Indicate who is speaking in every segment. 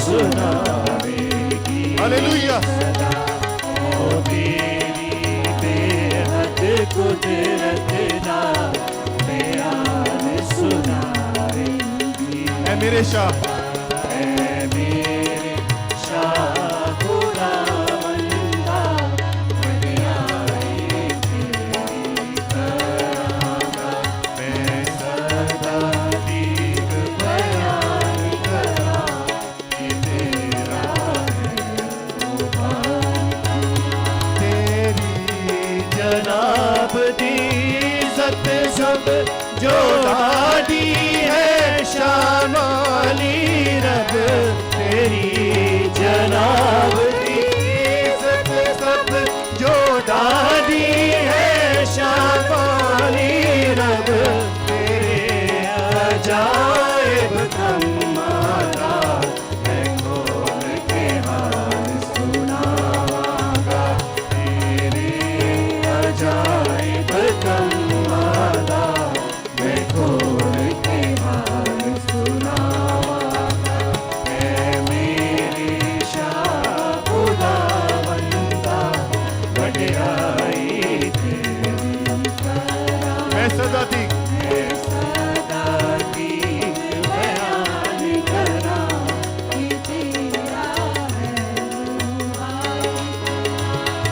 Speaker 1: सुनावेगी
Speaker 2: hallelujah
Speaker 1: ओ तेरी बेहद कुदरत दा बयान सुनावेगी
Speaker 2: ऐ मेरे शाह
Speaker 1: ऐ मेरे शाह खुदावंदा वडियाई तेरी करांगा मैं सदा ठीक बयान करा कि तेरा है तेरी जनाब दी इज्जत सब जो लाडी है शान वाली रब तेरी जनाब दी इज्जत सब जो लाडी है शान वाली रब तेरे अजायब कमाता मैं खोल के हाल सुनावांगा तेरे अजायब कमाता मैं खोल के हाल सुनावांगा ऐ मेरे शाह खुदावंदा वडियाई तेरी
Speaker 2: मैं सदा थी
Speaker 1: मैं सदा ठीक बयान करा कि तेरा है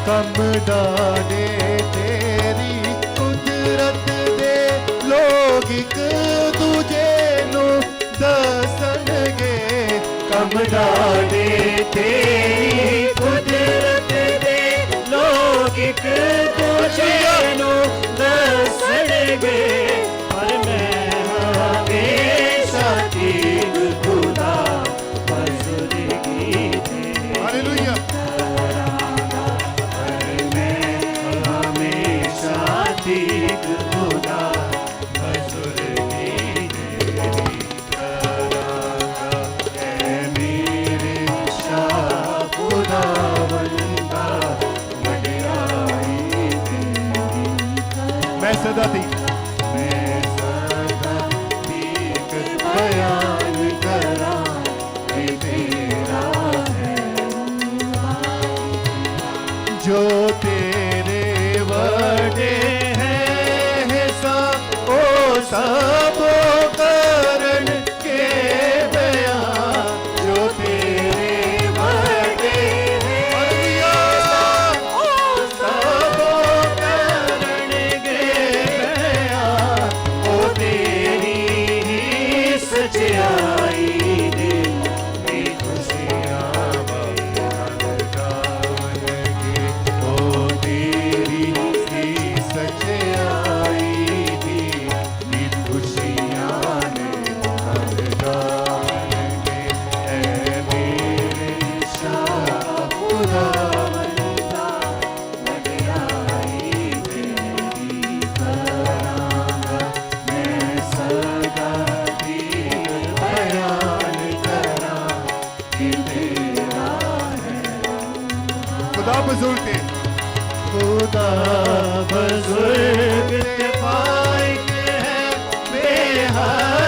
Speaker 2: कम डाले तेरी कुदरत दे लोग एक दूजे नु दसणगे
Speaker 1: कम डाले तेरी कुदरत दे लोग एक दूजे नु दसणगे पर मैं हमेशा ठीक खुदा बजुर्गी तेरी
Speaker 2: हालेलुया
Speaker 1: पर मैं हमेशा ठीक खुदा बजुर्गी तेरी करांगा ऐ मेरे शाह खुदावंदा वडियाई तेरी
Speaker 2: मैं सदा थी
Speaker 1: मैं सदा ठीक बयान करा कि तेरा है
Speaker 2: जो तेरे वडे हैं सब ओ सब करण के बयान जो तेरे वडे
Speaker 1: हालेलुया
Speaker 2: ओ सब
Speaker 1: करण गे बयान ओ तेरी ही सच्चाई दे दी खुशियां बयान गावनगे ओ तेरी ही
Speaker 2: सच्चाई
Speaker 1: दी दी खुशियां ने हम गावनगे ऐ मेरे शाह खुदावंदा वडियाई तेरी करांगा मैं सदा ठीक बयान करा कि तेरा है
Speaker 2: खुदा बुजुर्ग थे
Speaker 1: खुदा बुजुर्ग पाई के है बेहद